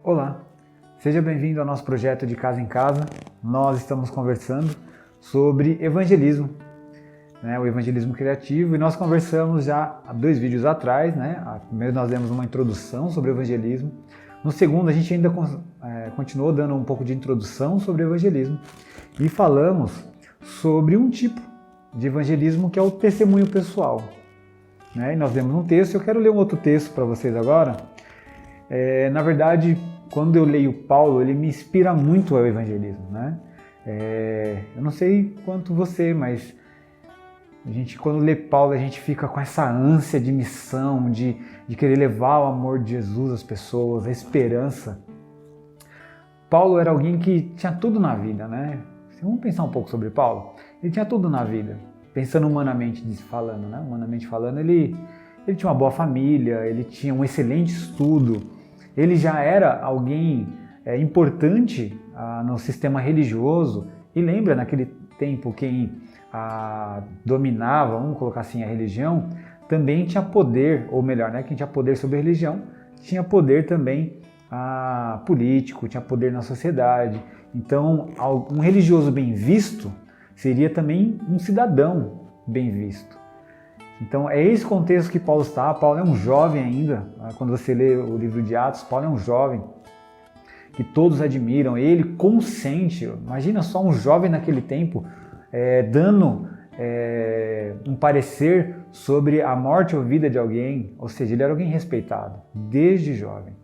Olá, seja bem-vindo ao nosso projeto de Casa em Casa. Nós estamos conversando sobre evangelismo, o evangelismo criativo, e nós conversamos já há 2 vídeos atrás. Primeiro nós demos uma introdução sobre o evangelismo. No segundo a gente ainda continuou dando um pouco de introdução sobre o evangelismo e falamos sobre um tipo de evangelismo que é o testemunho pessoal. E nós demos um texto, eu quero ler um outro texto para vocês agora. Na verdade, quando eu leio Paulo, ele me inspira muito ao evangelismo. Eu não sei quanto você, mas quando lê Paulo, a gente fica com essa ânsia de missão, de querer levar o amor de Jesus às pessoas, a esperança. Paulo era alguém que tinha tudo na vida, Vamos pensar um pouco sobre Paulo. Ele tinha tudo na vida, pensando humanamente falando, Humanamente falando, ele tinha uma boa família, ele tinha um excelente estudo, ele já era alguém importante no sistema religioso. E lembra, naquele tempo, quem dominava, vamos colocar assim, a religião, também tinha poder, ou melhor, quem tinha poder sobre a religião, tinha poder também político, tinha poder na sociedade. Então, um religioso bem visto seria também um cidadão bem visto. Então, é esse contexto que Paulo está. Paulo é um jovem ainda. Quando você lê o livro de Atos, Paulo é um jovem que todos admiram. Ele consente, imagina só um jovem naquele tempo, dando um parecer sobre a morte ou vida de alguém. Ou seja, ele era alguém respeitado, desde jovem.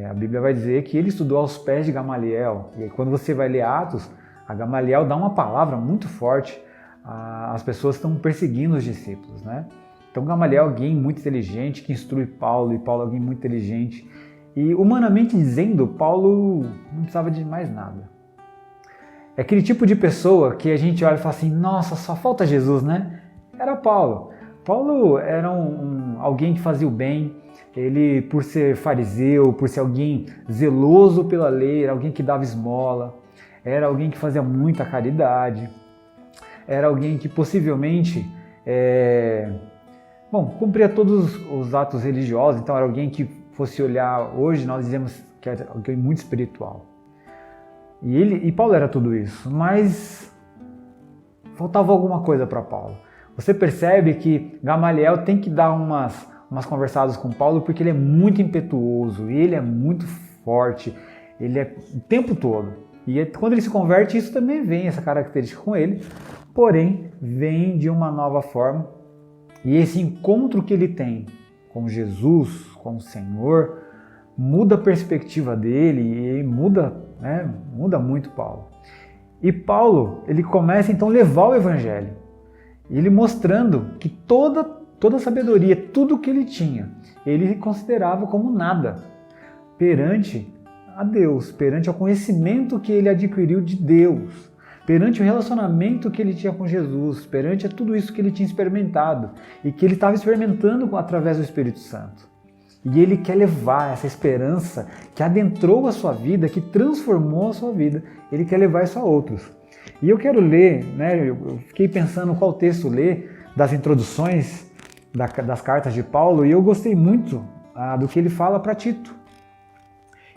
A Bíblia vai dizer que ele estudou aos pés de Gamaliel. E quando você vai ler Atos, a Gamaliel dá uma palavra muito forte. As pessoas estão perseguindo os discípulos, Então Gamaliel é alguém muito inteligente que instrui Paulo, e Paulo é alguém muito inteligente. E humanamente dizendo, Paulo não precisava de mais nada. É aquele tipo de pessoa que a gente olha e fala assim, nossa, só falta Jesus, Era Paulo. Paulo era alguém que fazia o bem. Ele, por ser fariseu, por ser alguém zeloso pela lei, era alguém que dava esmola, era alguém que fazia muita caridade, era alguém que possivelmente cumpria todos os atos religiosos. Então era alguém que fosse olhar, hoje nós dizemos que era alguém muito espiritual. E Paulo era tudo isso, mas faltava alguma coisa para Paulo. Você percebe que Gamaliel tem que dar umas conversadas com Paulo, porque ele é muito impetuoso, ele é muito forte, ele é o tempo todo. E quando ele se converte, isso também vem, essa característica com ele, porém vem de uma nova forma. E esse encontro que ele tem com Jesus, com o Senhor, muda a perspectiva dele e muda muito Paulo. E Paulo, ele começa então a levar o evangelho, ele mostrando que toda a sabedoria, tudo que ele tinha, ele considerava como nada perante a Deus, perante o conhecimento que ele adquiriu de Deus, perante o relacionamento que ele tinha com Jesus, perante tudo isso que ele tinha experimentado e que ele estava experimentando através do Espírito Santo. E ele quer levar essa esperança que adentrou a sua vida, que transformou a sua vida, ele quer levar isso a outros. E eu quero ler, eu fiquei pensando qual texto ler das introduções das cartas de Paulo, e eu gostei muito do que ele fala para Tito.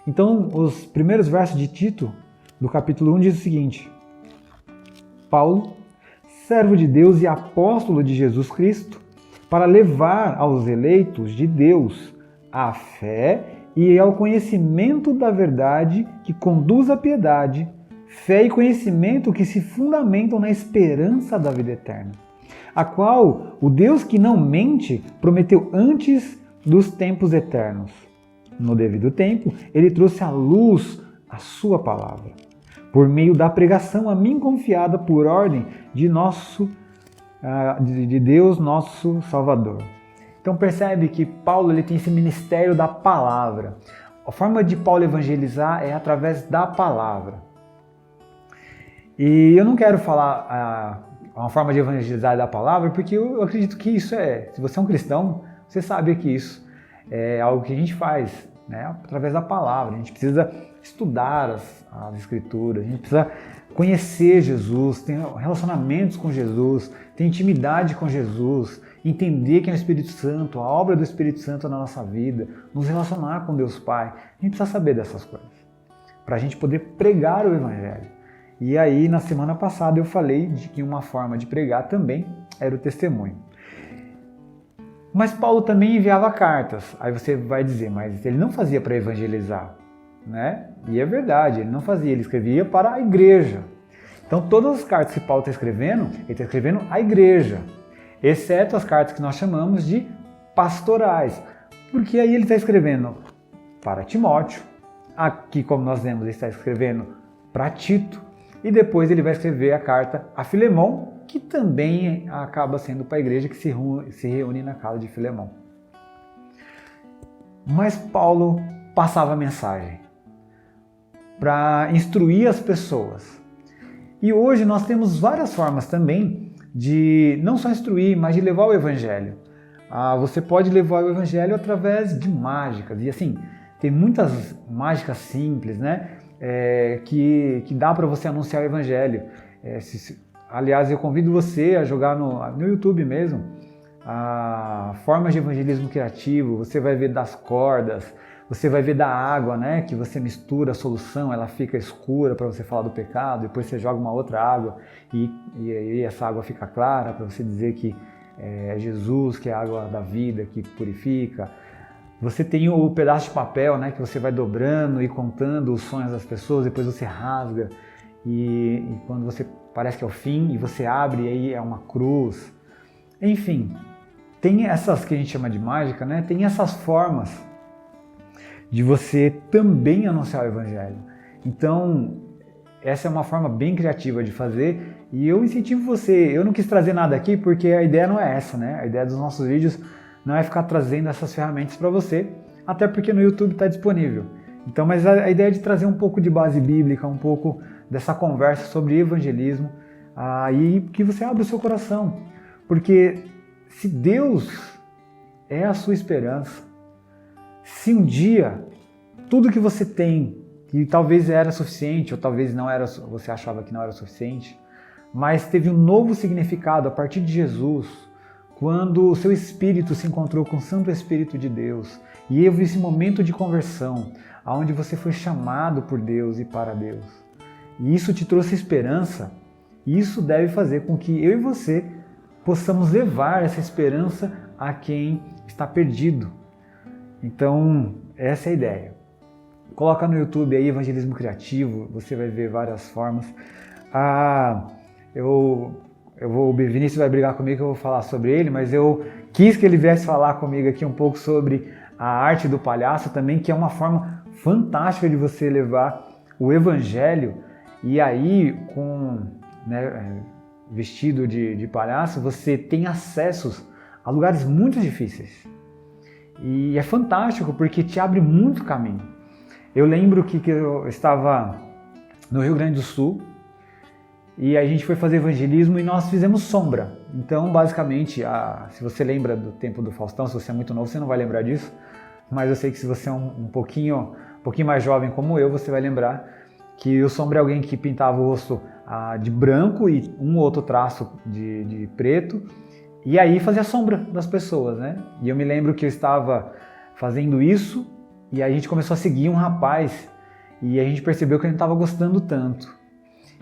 Então, os primeiros versos de Tito, do capítulo 1, diz o seguinte: Paulo, servo de Deus e apóstolo de Jesus Cristo, para levar aos eleitos de Deus a fé e ao conhecimento da verdade que conduz à piedade, fé e conhecimento que se fundamentam na esperança da vida eterna, a qual o Deus que não mente prometeu antes dos tempos eternos. No devido tempo, ele trouxe à luz a sua palavra, por meio da pregação a mim confiada por ordem de Deus, nosso Salvador. Então percebe que Paulo ele tem esse ministério da palavra. A forma de Paulo evangelizar é através da palavra. E eu não quero falar uma forma de evangelizar da palavra, porque eu acredito que isso se você é um cristão, você sabe que isso é algo que a gente faz. né? Através da palavra. A gente precisa estudar as Escrituras, a gente precisa conhecer Jesus, ter relacionamentos com Jesus, ter intimidade com Jesus, entender quem é o Espírito Santo, a obra do Espírito Santo na nossa vida, nos relacionar com Deus Pai. A gente precisa saber dessas coisas, para a gente poder pregar o Evangelho. E aí, na semana passada, eu falei de que uma forma de pregar também era o testemunho. Mas Paulo também enviava cartas. Aí você vai dizer, mas ele não fazia para evangelizar, né? E é verdade, ele não fazia, ele escrevia para a igreja. Então todas as cartas que Paulo está escrevendo, ele está escrevendo à igreja, exceto as cartas que nós chamamos de pastorais, porque aí ele está escrevendo para Timóteo, aqui como nós vemos ele está escrevendo para Tito, e depois ele vai escrever a carta a Filemão, que também acaba sendo para a igreja que se reúne na casa de Filemão. Mas Paulo passava a mensagem para instruir as pessoas. E hoje nós temos várias formas também de não só instruir, mas de levar o Evangelho. Você pode levar o Evangelho através de mágicas. E assim, tem muitas mágicas simples, né? Que dá para você anunciar o Evangelho. Aliás, eu convido você a jogar no YouTube mesmo formas de evangelismo criativo. Você vai ver das cordas, você vai ver da água, né? Que você mistura a solução, ela fica escura para você falar do pecado, depois você joga uma outra água e essa água fica clara para você dizer que é Jesus, que é a água da vida, que purifica. Você tem o pedaço de papel, né, que você vai dobrando e contando os sonhos das pessoas, depois você rasga e quando você parece que é o fim e você abre e aí é uma cruz. Enfim, tem essas que a gente chama de mágica, né? Tem essas formas de você também anunciar o Evangelho. Então, essa é uma forma bem criativa de fazer e eu incentivo você. Eu não quis trazer nada aqui porque a ideia não é essa, né? A ideia dos nossos vídeos não é ficar trazendo essas ferramentas para você, até porque no YouTube está disponível. Então, mas a ideia é de trazer um pouco de base bíblica, um pouco dessa conversa sobre evangelismo, e que você abra o seu coração. Porque se Deus é a sua esperança, se um dia tudo que você tem, que talvez era suficiente, ou talvez não era, você achava que não era suficiente, mas teve um novo significado a partir de Jesus, quando o seu espírito se encontrou com o Santo Espírito de Deus, e houve esse momento de conversão, onde você foi chamado por Deus e para Deus. E isso te trouxe esperança, e isso deve fazer com que eu e você possamos levar essa esperança a quem está perdido. Então, essa é a ideia. Coloca no YouTube aí Evangelismo Criativo, você vai ver várias formas. O Vinícius vai brigar comigo que eu vou falar sobre ele, mas eu quis que ele viesse falar comigo aqui um pouco sobre a arte do palhaço também, que é uma forma fantástica de você levar o Evangelho. E aí, vestido de palhaço, você tem acessos a lugares muito difíceis. E é fantástico porque te abre muito caminho. Eu lembro que eu estava no Rio Grande do Sul e a gente foi fazer evangelismo e nós fizemos sombra. Então, basicamente, se você lembra do tempo do Faustão, se você é muito novo, você não vai lembrar disso. Mas eu sei que se você é um pouquinho mais jovem como eu, você vai lembrar que o sombra é alguém que pintava o rosto de branco e um outro traço de preto, e aí fazia a sombra das pessoas, né? E eu me lembro que eu estava fazendo isso, e aí a gente começou a seguir um rapaz, e a gente percebeu que a gente estava gostando tanto.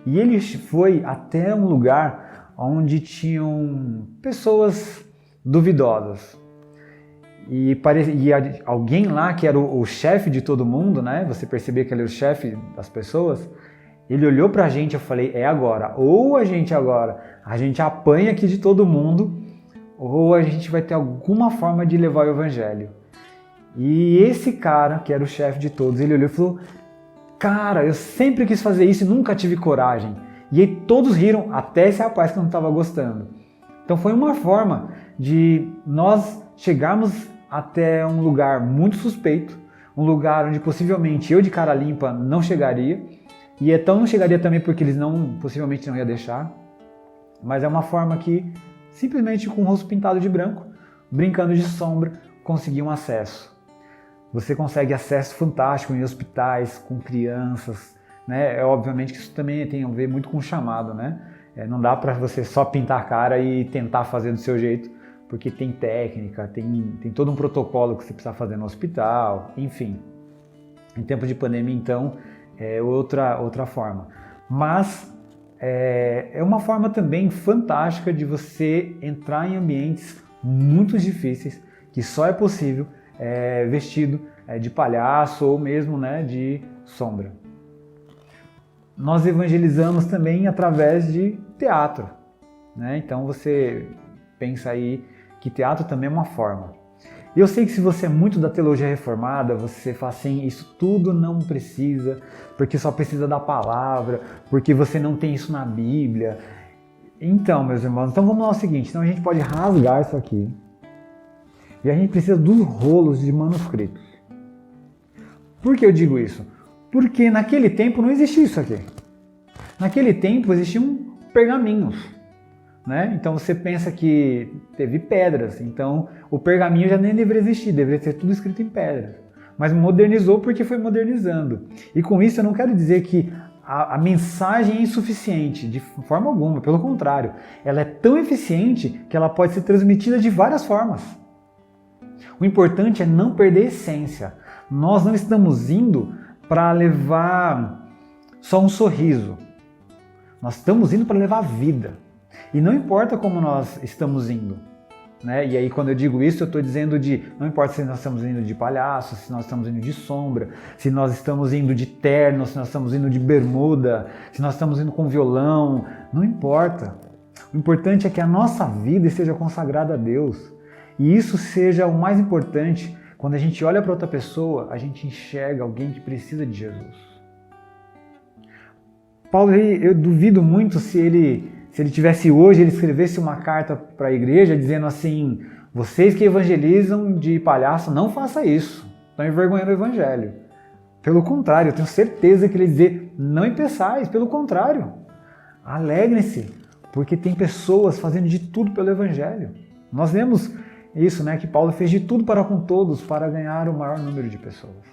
E ele foi até um lugar onde tinham pessoas duvidosas. E alguém lá que era o chefe de todo mundo, né? Você percebia que ele era o chefe das pessoas. Ele olhou pra gente, eu falei, é agora. Ou a gente apanha aqui de todo mundo, ou a gente vai ter alguma forma de levar o evangelho. E esse cara, que era o chefe de todos, ele olhou e falou, cara, eu sempre quis fazer isso e nunca tive coragem. E aí todos riram, até esse rapaz que não estava gostando. Então foi uma forma de nós chegarmos até um lugar muito suspeito, um lugar onde possivelmente eu de cara limpa não chegaria, e então não chegaria também porque eles possivelmente não iam deixar, mas é uma forma que simplesmente com o rosto pintado de branco, brincando de sombra, conseguiam acesso. Você consegue acesso fantástico em hospitais, com crianças, né? Obviamente que isso também tem a ver muito com o chamado, né? Não dá para você só pintar a cara e tentar fazer do seu jeito, porque tem técnica, tem todo um protocolo que você precisa fazer no hospital, enfim. Em tempos de pandemia, então, é outra forma. Mas é uma forma também fantástica de você entrar em ambientes muito difíceis, que só é possível vestido de palhaço ou mesmo, né, de sombra. Nós evangelizamos também através de teatro, né? Então você pensa aí que teatro também é uma forma. E eu sei que se você é muito da teologia reformada, você fala assim, isso tudo não precisa, porque só precisa da palavra, porque você não tem isso na Bíblia. Então, meus irmãos, então vamos lá, o seguinte, então a gente pode rasgar isso aqui, e a gente precisa dos rolos de manuscritos. Por que eu digo isso? Porque naquele tempo não existia isso aqui. Naquele tempo existiam pergaminhos, né? Então você pensa que teve pedras, então o pergaminho já nem deveria existir, deveria ser tudo escrito em pedras. Mas modernizou porque foi modernizando. E com isso eu não quero dizer que a mensagem é insuficiente, de forma alguma, pelo contrário. Ela é tão eficiente que ela pode ser transmitida de várias formas. O importante é não perder a essência. Nós não estamos indo para levar só um sorriso. Nós estamos indo para levar vida. E não importa como nós estamos indo, né? E aí quando eu digo isso, eu estou dizendo não importa se nós estamos indo de palhaço, se nós estamos indo de sombra, se nós estamos indo de terno, se nós estamos indo de bermuda, se nós estamos indo com violão, não importa. O importante é que a nossa vida seja consagrada a Deus. E isso seja o mais importante. Quando a gente olha para outra pessoa, a gente enxerga alguém que precisa de Jesus. Paulo, eu duvido muito se ele tivesse hoje, ele escrevesse uma carta para a igreja dizendo assim, vocês que evangelizam de palhaço, não façam isso, estão envergonhando o evangelho. Pelo contrário, eu tenho certeza que ele ia dizer, não empeçais, pelo contrário, alegrem-se, porque tem pessoas fazendo de tudo pelo evangelho. Nós vemos isso, né, que Paulo fez de tudo para com todos, para ganhar o maior número de pessoas.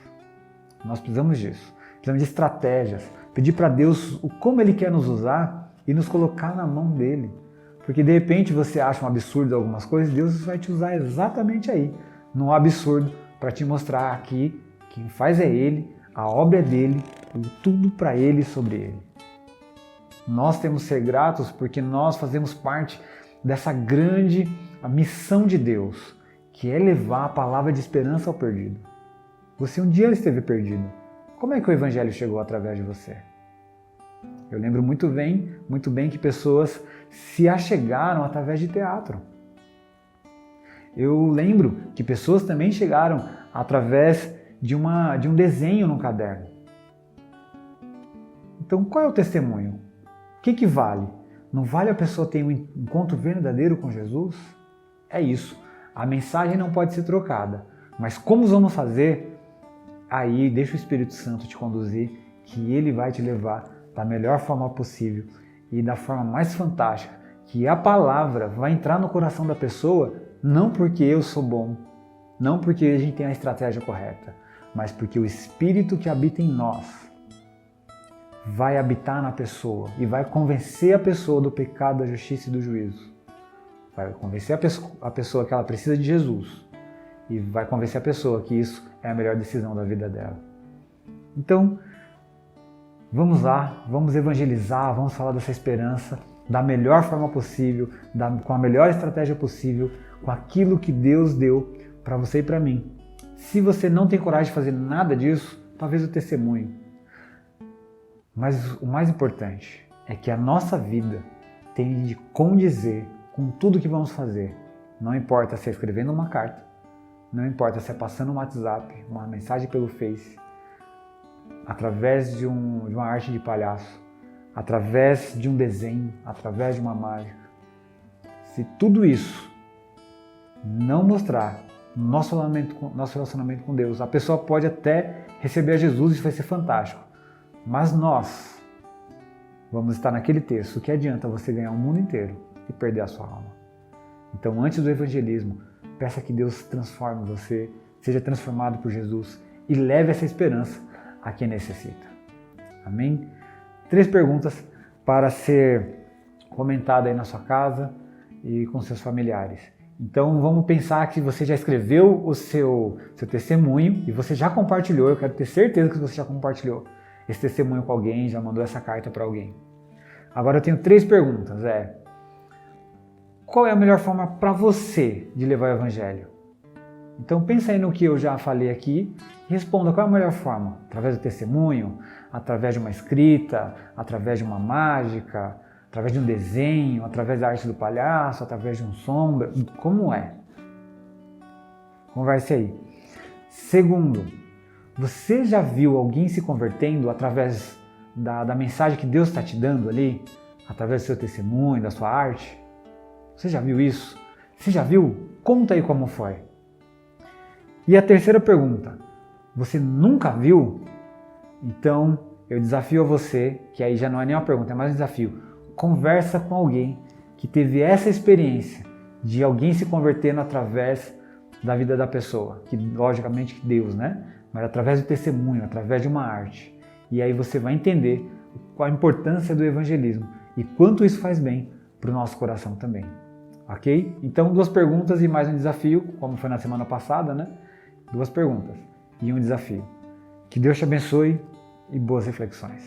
Nós precisamos disso, precisamos de estratégias, pedir para Deus como Ele quer nos usar e nos colocar na mão dele. Porque de repente você acha um absurdo algumas coisas, Deus vai te usar exatamente aí, num absurdo, para te mostrar que quem faz é Ele, a obra é dele e tudo para Ele e sobre Ele. Nós temos que ser gratos porque nós fazemos parte dessa grande missão de Deus, que é levar a palavra de esperança ao perdido. Você um dia esteve perdido. Como é que o Evangelho chegou através de você? Eu lembro muito bem que pessoas se achegaram através de teatro. Eu lembro que pessoas também chegaram através de um desenho no caderno. Então, qual é o testemunho? O que vale? Não vale a pessoa ter um encontro verdadeiro com Jesus? É isso. A mensagem não pode ser trocada. Mas como vamos fazer? Aí deixa o Espírito Santo te conduzir, que ele vai te levar da melhor forma possível e da forma mais fantástica, que a palavra vai entrar no coração da pessoa, não porque eu sou bom, não porque a gente tem a estratégia correta, mas porque o Espírito que habita em nós vai habitar na pessoa e vai convencer a pessoa do pecado, da justiça e do juízo. Vai convencer a pessoa que ela precisa de Jesus e vai convencer a pessoa que isso é a melhor decisão da vida dela. Então, vamos lá, vamos evangelizar, vamos falar dessa esperança da melhor forma possível, com a melhor estratégia possível, com aquilo que Deus deu para você e para mim. Se você não tem coragem de fazer nada disso, talvez o testemunho. Mas o mais importante é que a nossa vida tem de condizer com tudo que vamos fazer. Não importa se é escrevendo uma carta, não importa se é passando um WhatsApp, uma mensagem pelo Face, através de uma arte de palhaço, através de um desenho, através de uma mágica. Se tudo isso não mostrar nosso relacionamento com Deus, a pessoa pode até receber a Jesus e isso vai ser fantástico. Mas nós vamos estar naquele texto. O que adianta você ganhar o mundo inteiro e perder a sua alma? Então, antes do evangelismo, peça que Deus transforme você, seja transformado por Jesus e leve essa esperança a quem necessita. Amém? 3 perguntas para ser comentada aí na sua casa e com seus familiares. Então vamos pensar que você já escreveu o seu testemunho e você já compartilhou. Eu quero ter certeza que você já compartilhou esse testemunho com alguém, já mandou essa carta para alguém. Agora eu tenho 3 perguntas. Qual é a melhor forma para você de levar o Evangelho? Então pensa aí no que eu já falei aqui e responda qual é a melhor forma. Através do testemunho, através de uma escrita, através de uma mágica, através de um desenho, através da arte do palhaço, através de um sombra. Como é? Converse aí. Segundo, você já viu alguém se convertendo através da mensagem que Deus está te dando ali? Através do seu testemunho, da sua arte? Você já viu isso? Se já viu, conta aí como foi. E a terceira pergunta, você nunca viu? Então eu desafio a você, que aí já não é nem uma pergunta, é mais um desafio. Conversa com alguém que teve essa experiência de alguém se convertendo através da vida da pessoa, que logicamente Deus, né? Mas através do testemunho, através de uma arte. E aí você vai entender qual a importância do evangelismo e quanto isso faz bem para o nosso coração também. Ok? Então 2 perguntas e mais um desafio, como foi na semana passada, né? 2 perguntas e um desafio. Que Deus te abençoe e boas reflexões.